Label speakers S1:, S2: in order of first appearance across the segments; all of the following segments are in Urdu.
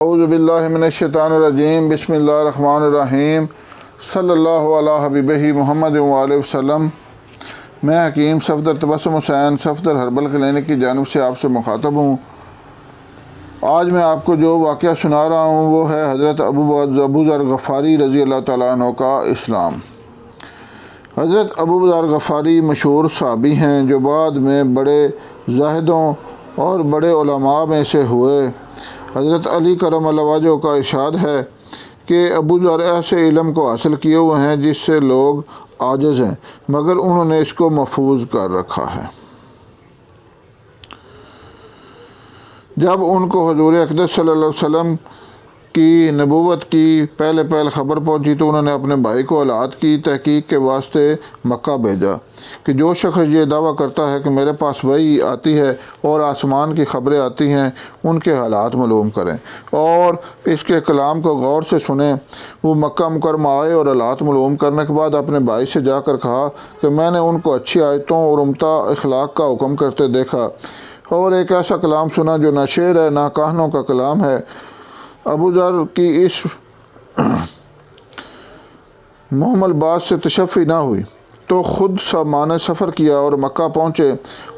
S1: اعوذ باللہ من الشیطان الرجیم بسم اللہ الرحمن الرحیم صلی اللہ علیہ حبیبہ محمد وآلہ وسلم۔ میں حکیم صفدر تبسم حسین صفدر ہربل کلینک کی جانب سے آپ سے مخاطب ہوں۔ آج میں آپ کو جو واقعہ سنا رہا ہوں وہ ہے حضرت ابو ذر غفاری رضی اللہ تعالیٰ عنہ کا اسلام۔ حضرت ابو ذر غفاری مشہور صحابی ہیں جو بعد میں بڑے زاہدوں اور بڑے علماء میں سے ہوئے۔ حضرت علی کرم اللہ وجہہ کا ارشاد ہے کہ ابو ذر ایسے علم کو حاصل کیے ہوئے ہیں جس سے لوگ عاجز ہیں، مگر انہوں نے اس کو محفوظ کر رکھا ہے۔ جب ان کو حضور اقدس صلی اللہ علیہ وسلم کی نبوت کی پہلے خبر پہنچی تو انہوں نے اپنے بھائی کو حالات کی تحقیق کے واسطے مکہ بھیجا کہ جو شخص یہ دعویٰ کرتا ہے کہ میرے پاس وحی آتی ہے اور آسمان کی خبریں آتی ہیں، ان کے حالات معلوم کریں اور اس کے کلام کو غور سے سنیں۔ وہ مکہ مکرمہ آئے اور حالات معلوم کرنے کے بعد اپنے بھائی سے جا کر کہا کہ میں نے ان کو اچھی آیتوں اور عمدہ اخلاق کا حکم کرتے دیکھا اور ایک ایسا کلام سنا جو نہ شعر ہے نہ کہانوں کا کلام ہے۔ ابو ذر کی اس محمل بات سے تشفی نہ ہوئی تو خود سامان سفر کیا اور مکہ پہنچے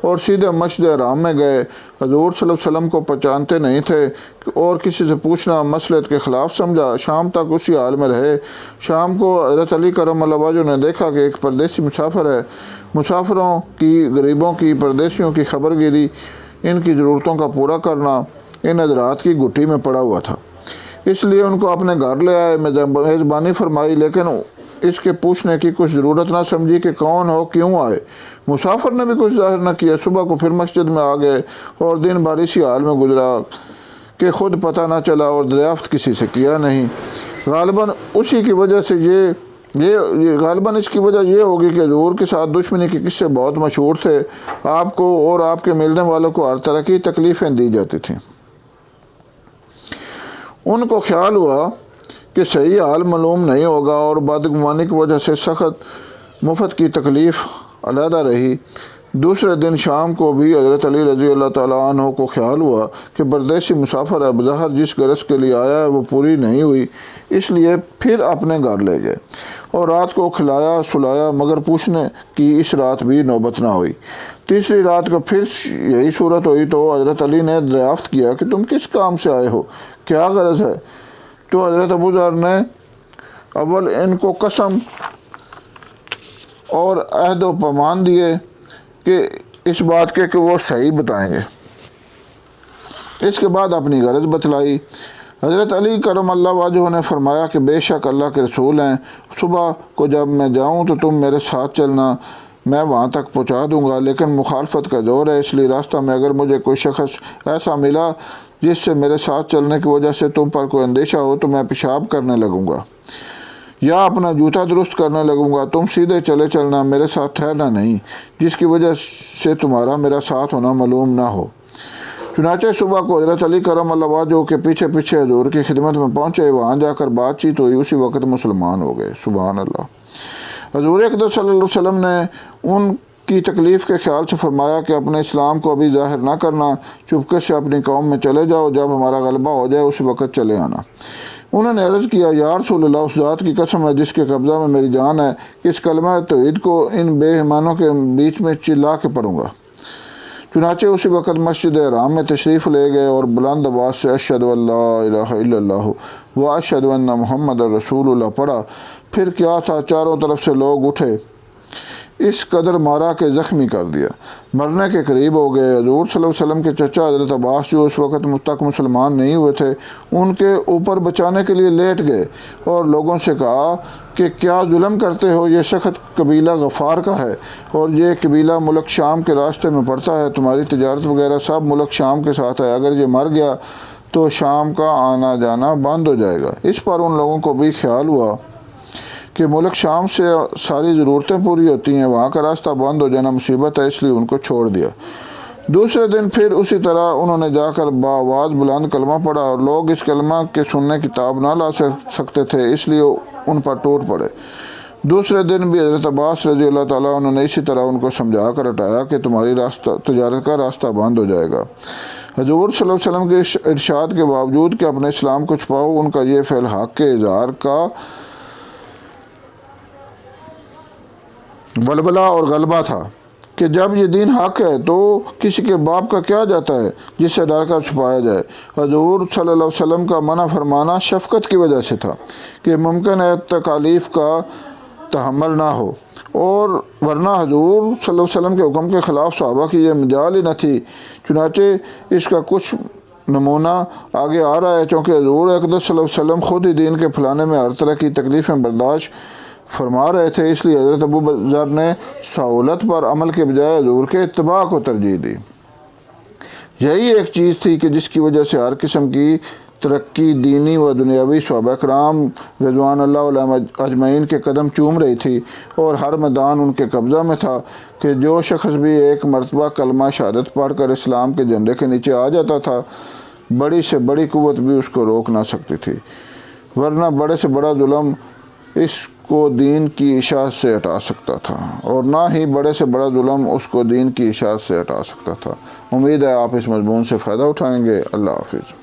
S1: اور سیدھے مسجد حرام میں گئے۔ حضور صلی اللہ علیہ وسلم کو پہچانتے نہیں تھے اور کسی سے پوچھنا مصلحت کے خلاف سمجھا۔ شام تک اسی حال میں رہے۔ شام کو حضرت علی کرم اللہ وجہہ نے دیکھا کہ ایک پردیسی مسافر ہے۔ مسافروں کی، غریبوں کی، پردیسیوں کی خبر گیری، ان کی ضرورتوں کا پورا کرنا ان حضرات کی گھٹی میں پڑا ہوا تھا، اس لیے ان کو اپنے گھر لے آئے، میزبانی فرمائی، لیکن اس کے پوچھنے کی کچھ ضرورت نہ سمجھی کہ کون ہو، کیوں آئے۔ مسافر نے بھی کچھ ظاہر نہ کیا۔ صبح کو پھر مسجد میں آ گئے اور دن بھر اسی حال میں گزرا کہ خود پتہ نہ چلا اور دریافت کسی سے کیا نہیں۔ غالباً اس کی وجہ یہ ہوگی کہ حضور کے ساتھ دشمنی کے قصے بہت مشہور تھے۔ آپ کو اور آپ کے ملنے والوں کو ہر طرح کی تکلیفیں دی جاتی تھیں۔ ان کو خیال ہوا کہ صحیح حال معلوم نہیں ہوگا اور بدگمانی کی وجہ سے سخت مفت کی تکلیف علیحدہ رہی۔ دوسرے دن شام کو بھی حضرت علی رضی اللہ تعالیٰ عنہ کو خیال ہوا کہ پردیسی مسافر ہے، بظاہر جس غرض کے لیے آیا ہے وہ پوری نہیں ہوئی، اس لیے پھر اپنے گھر لے گئے اور رات کو کھلایا سلایا، مگر پوچھنے کی اس رات بھی نوبت نہ ہوئی۔ تیسری رات کو پھر یہی صورت ہوئی تو حضرت علی نے دریافت کیا کہ تم کس کام سے آئے ہو، کیا غرض ہے؟ تو حضرت ابو ذر نے اول ان کو قسم اور عہد و پیمان دیے کہ اس بات کے کہ وہ صحیح بتائیں گے۔ اس کے بعد اپنی غرض بتلائی۔ حضرت علی کرم اللہ وجہہ نے فرمایا کہ بے شک اللہ کے رسول ہیں، صبح کو جب میں جاؤں تو تم میرے ساتھ چلنا، میں وہاں تک پہنچا دوں گا، لیکن مخالفت کا دور ہے، اس لیے راستہ میں اگر مجھے کوئی شخص ایسا ملا جس سے میرے ساتھ چلنے کی وجہ سے تم پر کوئی اندیشہ ہو تو میں پیشاب کرنے لگوں گا یا اپنا جوتا درست کرنے لگوں گا، تم سیدھے چلے چلنا، میرے ساتھ ٹھہرنا نہیں، جس کی وجہ سے تمہارا میرا ساتھ ہونا معلوم نہ ہو۔ چنانچہ صبح کو حضرت علی کرم اللہ وجہہ کے پیچھے حضور کی خدمت میں پہنچے، وہاں جا کر بات چیت ہوئی، اسی وقت مسلمان ہو گئے۔ سبحان اللہ۔ حضور اقدس صلی اللہ علیہ وسلم نے ان کی تکلیف کے خیال سے فرمایا کہ اپنے اسلام کو ابھی ظاہر نہ کرنا، چپکے سے اپنی قوم میں چلے جاؤ، جب ہمارا غلبہ ہو جائے اس وقت چلے آنا۔ انہوں نے عرض کیا، یا رسول اللہ، اس ذات کی قسم ہے جس کے قبضہ میں میری جان ہے کہ اس کلمہ توحید کو ان بے ایمانوں کے بیچ میں چلا کے پڑھوں گا۔ چنانچہ اسی وقت مسجد حرام میں تشریف لے گئے اور بلند آواز سے اشہد ان لا الہ الا اللہ و اشہد ان محمد رسول اللہ پڑھا۔ پھر کیا تھا، چاروں طرف سے لوگ اٹھے، اس قدر مارا کہ زخمی کر دیا، مرنے کے قریب ہو گئے۔ حضور صلی اللہ علیہ وسلم کے چچا حضرت عباس جو اس وقت تک مسلمان نہیں ہوئے تھے، ان کے اوپر بچانے کے لیے لیٹ گئے اور لوگوں سے کہا کہ کیا ظلم کرتے ہو، یہ سخت قبیلہ غفار کا ہے اور یہ قبیلہ ملک شام کے راستے میں پڑتا ہے، تمہاری تجارت وغیرہ سب ملک شام کے ساتھ ہے، اگر یہ مر گیا تو شام کا آنا جانا بند ہو جائے گا۔ اس پر ان لوگوں کو بھی خیال ہوا کہ ملک شام سے ساری ضرورتیں پوری ہوتی ہیں، وہاں کا راستہ بند ہو جانا مصیبت ہے، اس لیے ان کو چھوڑ دیا۔ دوسرے دن پھر اسی طرح انہوں نے جا کر بآواز بلند کلمہ پڑھا اور لوگ اس کلمہ کے سننے کی تاب نہ لا سکتے تھے، اس لیے ان پر ٹوٹ پڑے۔ دوسرے دن بھی حضرت عباس رضی اللہ تعالیٰ عنہ نے اسی طرح ان کو سمجھا کر ہٹایا کہ تمہاری تجارت کا راستہ بند ہو جائے گا۔ حضور صلی اللہ علیہ وسلم کے ارشاد کے باوجود کہ اپنے اسلام کو چھپاؤ، ان کا یہ فعل حق کے اظہار کا ولولہ اور غلبہ تھا کہ جب یہ دین حق ہے تو کسی کے باپ کا کیا جاتا ہے جس سے ڈر کر چھپایا جائے۔ حضور صلی اللہ علیہ وسلم کا منع فرمانا شفقت کی وجہ سے تھا کہ ممکن ہے تکالیف کا تحمل نہ ہو، اور ورنہ حضور صلی اللہ علیہ وسلم کے حکم کے خلاف صحابہ کی یہ مجال ہی نہ تھی۔ چنانچہ اس کا کچھ نمونہ آگے آ رہا ہے، چونکہ حضور اقدس صلی اللہ علیہ وسلم خود ہی دین کے پھیلانے میں ہر طرح کی تکلیفیں برداشت فرما رہے تھے، اس لیے حضرت ابو ذر نے سہولت پر عمل کے بجائے حضور کے اتباع کو ترجیح دی۔ یہی ایک چیز تھی کہ جس کی وجہ سے ہر قسم کی ترقی دینی و دنیاوی صحابہ کرام رضوان اللہ علیہم اجمعین کے قدم چوم رہی تھی، اور ہر میدان ان کے قبضہ میں تھا کہ جو شخص بھی ایک مرتبہ کلمہ شہادت پڑھ کر اسلام کے جھنڈے کے نیچے آ جاتا تھا، بڑی سے بڑی قوت بھی اس کو روک نہ سکتی تھی، ورنہ بڑے سے بڑا ظلم اس کو دین کی اشاعت سے ہٹا سکتا تھا، اور نہ ہی بڑے سے بڑا ظلم اس کو دین کی اشاعت سے ہٹا سکتا تھا۔ امید ہے آپ اس مضمون سے فائدہ اٹھائیں گے۔ اللہ حافظ۔